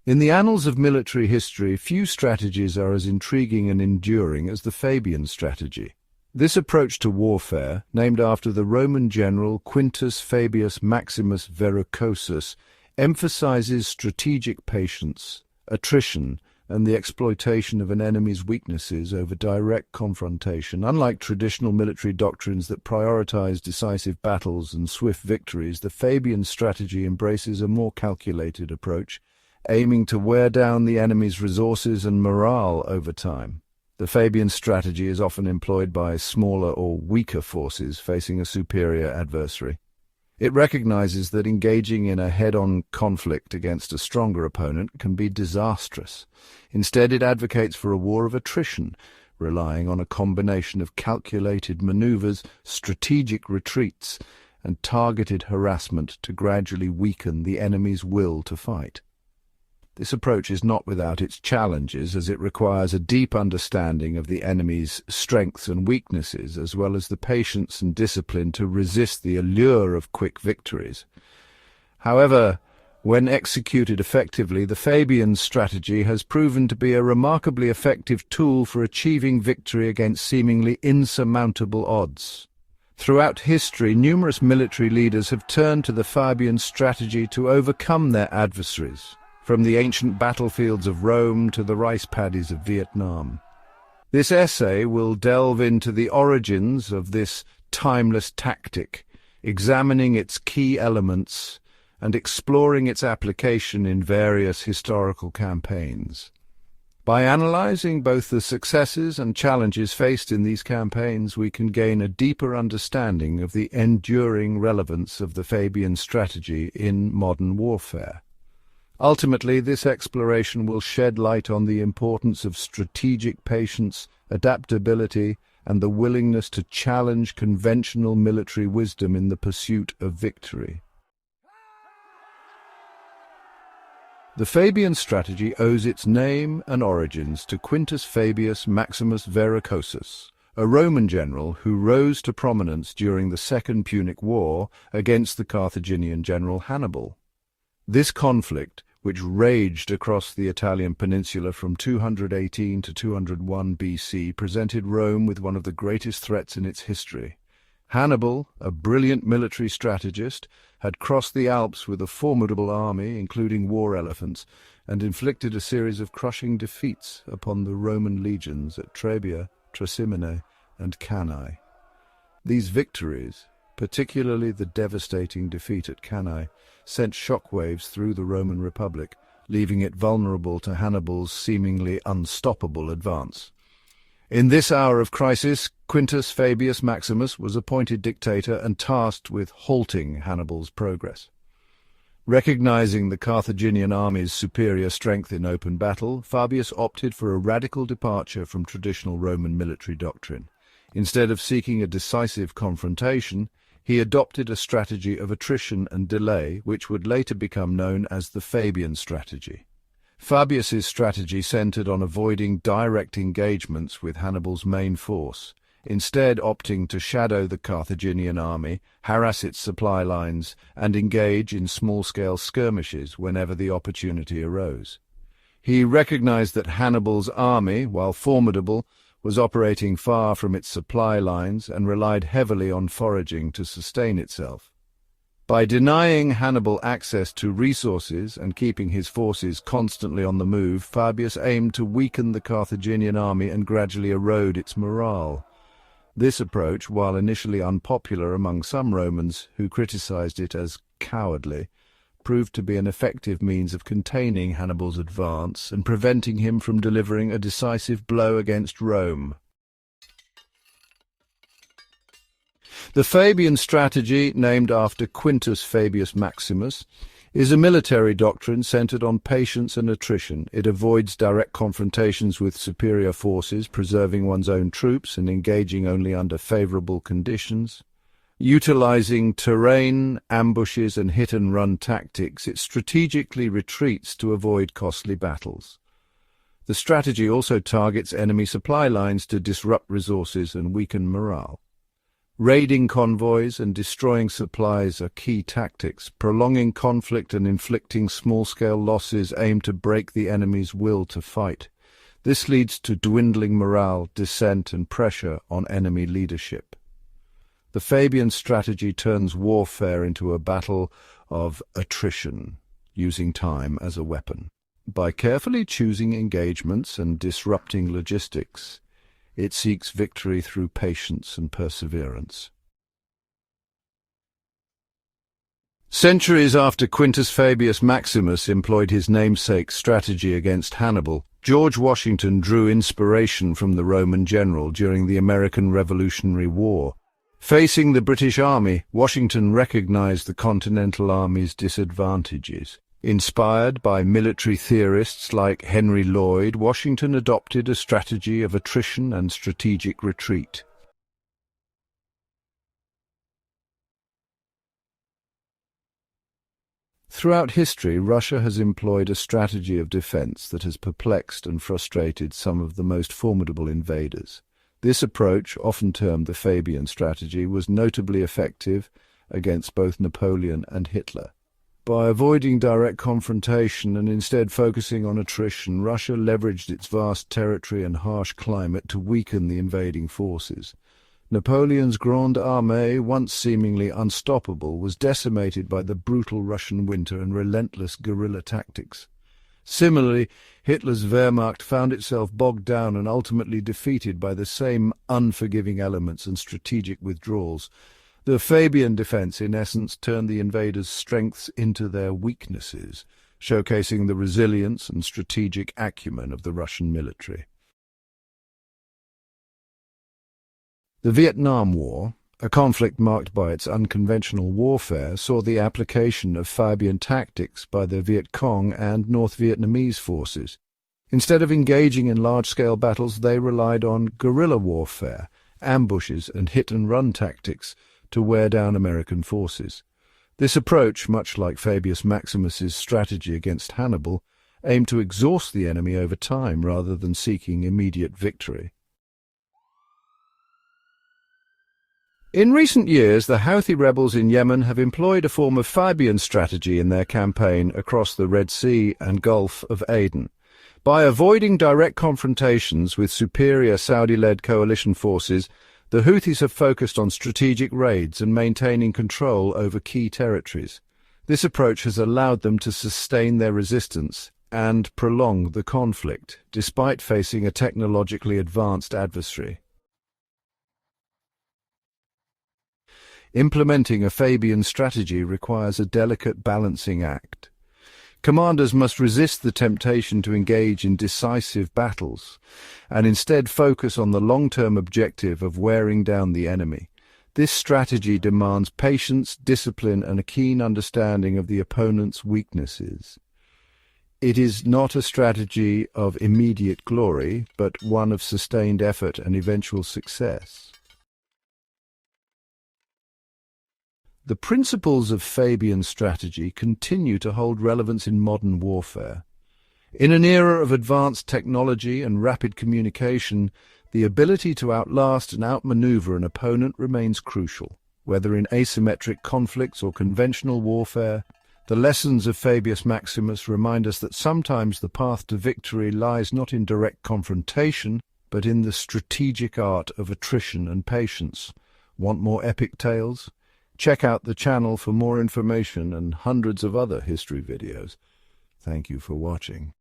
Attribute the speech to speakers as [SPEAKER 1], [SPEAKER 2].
[SPEAKER 1] In the annals of military history, few strategies are as intriguing and enduring as the Fabian strategy. This approach to warfare, named after the Roman general Quintus Fabius Maximus Verrucosus, emphasizes strategic patience, attrition, and the exploitation of an enemy's weaknesses over direct confrontation. Unlike traditional military doctrines that prioritize decisive battles and swift victories, the Fabian strategy embraces a more calculated approach, aiming to wear down the enemy's resources and morale over time. The Fabian strategy is often employed by smaller or weaker forces facing a superior adversary. It recognizes that engaging in a head-on conflict against a stronger opponent can be disastrous. Instead, it advocates for a war of attrition, relying on a combination of calculated maneuvers, strategic retreats, and targeted harassment to gradually weaken the enemy's will to fight. This approach is not without its challenges, as it requires a deep understanding of the enemy's strengths and weaknesses, as well as the patience and discipline to resist the allure of quick victories. However, when executed effectively, the Fabian strategy has proven to be a remarkably effective tool for achieving victory against seemingly insurmountable odds. Throughout history, numerous military leaders have turned to the Fabian strategy to overcome their adversaries, from the ancient battlefields of Rome to the rice paddies of Vietnam. This essay will delve into the origins of this timeless tactic, examining its key elements and exploring its application in various historical campaigns. By analyzing both the successes and challenges faced in these campaigns, we can gain a deeper understanding of the enduring relevance of the Fabian strategy in modern warfare. Ultimately, this exploration will shed light on the importance of strategic patience, adaptability, and the willingness to challenge conventional military wisdom in the pursuit of victory. The Fabian strategy owes its name and origins to Quintus Fabius Maximus Verrucosus, a Roman general who rose to prominence during the Second Punic War against the Carthaginian general Hannibal. This conflict, which raged across the Italian peninsula from 218 to 201 BC, presented Rome with one of the greatest threats in its history. Hannibal, a brilliant military strategist, had crossed the Alps with a formidable army, including war elephants, and inflicted a series of crushing defeats upon the Roman legions at Trebia, Trasimene, and Cannae. These victories, particularly the devastating defeat at Cannae, sent shockwaves through the Roman Republic, leaving it vulnerable to Hannibal's seemingly unstoppable advance. In this hour of crisis, Quintus Fabius Maximus was appointed dictator and tasked with halting Hannibal's progress. Recognizing the Carthaginian army's superior strength in open battle, Fabius opted for a radical departure from traditional Roman military doctrine. Instead of seeking a decisive confrontation, he adopted a strategy of attrition and delay, which would later become known as the Fabian strategy. Fabius's strategy centered on avoiding direct engagements with Hannibal's main force, instead opting to shadow the Carthaginian army, harass its supply lines, and engage in small-scale skirmishes whenever the opportunity arose. He recognized that Hannibal's army, while formidable, was operating far from its supply lines and relied heavily on foraging to sustain itself. By denying Hannibal access to resources and keeping his forces constantly on the move, Fabius aimed to weaken the Carthaginian army and gradually erode its morale. This approach, while initially unpopular among some Romans who criticized it as cowardly, proved to be an effective means of containing Hannibal's advance and preventing him from delivering a decisive blow against Rome. The Fabian strategy, named after Quintus Fabius Maximus, is a military doctrine centered on patience and attrition. It avoids direct confrontations with superior forces, preserving one's own troops and engaging only under favorable conditions. Utilizing terrain, ambushes, and hit-and-run tactics, it strategically retreats to avoid costly battles. The strategy also targets enemy supply lines to disrupt resources and weaken morale. Raiding convoys and destroying supplies are key tactics. Prolonging conflict and inflicting small-scale losses aim to break the enemy's will to fight. This leads to dwindling morale, dissent, and pressure on enemy leadership. The Fabian strategy turns warfare into a battle of attrition, using time as a weapon. By carefully choosing engagements and disrupting logistics, it seeks victory through patience and perseverance. Centuries after Quintus Fabius Maximus employed his namesake's strategy against Hannibal, George Washington drew inspiration from the Roman general during the American Revolutionary War. Facing the British Army, Washington recognized the Continental Army's disadvantages. Inspired by military theorists like Henry Lloyd, Washington adopted a strategy of attrition and strategic retreat. Throughout history, Russia has employed a strategy of defense that has perplexed and frustrated some of the most formidable invaders. This approach, often termed the Fabian strategy, was notably effective against both Napoleon and Hitler. By avoiding direct confrontation and instead focusing on attrition, Russia leveraged its vast territory and harsh climate to weaken the invading forces. Napoleon's Grande Armée, once seemingly unstoppable, was decimated by the brutal Russian winter and relentless guerrilla tactics. Similarly, Hitler's Wehrmacht found itself bogged down and ultimately defeated by the same unforgiving elements and strategic withdrawals. The Fabian defense, in essence, turned the invaders' strengths into their weaknesses, showcasing the resilience and strategic acumen of the Russian military. The Vietnam War, a conflict marked by its unconventional warfare, saw the application of Fabian tactics by the Viet Cong and North Vietnamese forces. Instead of engaging in large-scale battles, they relied on guerrilla warfare, ambushes, and hit-and-run tactics to wear down American forces. This approach, much like Fabius Maximus's strategy against Hannibal, aimed to exhaust the enemy over time rather than seeking immediate victory. In recent years, the Houthi rebels in Yemen have employed a form of Fabian strategy in their campaign across the Red Sea and Gulf of Aden. By avoiding direct confrontations with superior Saudi-led coalition forces, the Houthis have focused on strategic raids and maintaining control over key territories. This approach has allowed them to sustain their resistance and prolong the conflict, despite facing a technologically advanced adversary. Implementing a Fabian strategy requires a delicate balancing act. Commanders must resist the temptation to engage in decisive battles, and instead focus on the long-term objective of wearing down the enemy. This strategy demands patience, discipline, and a keen understanding of the opponent's weaknesses. It is not a strategy of immediate glory, but one of sustained effort and eventual success. The principles of Fabian strategy continue to hold relevance in modern warfare. In an era of advanced technology and rapid communication, the ability to outlast and outmaneuver an opponent remains crucial. Whether in asymmetric conflicts or conventional warfare, the lessons of Fabius Maximus remind us that sometimes the path to victory lies not in direct confrontation, but in the strategic art of attrition and patience. Want more epic tales? Check out the channel for more information and hundreds of other history videos. Thank you for watching.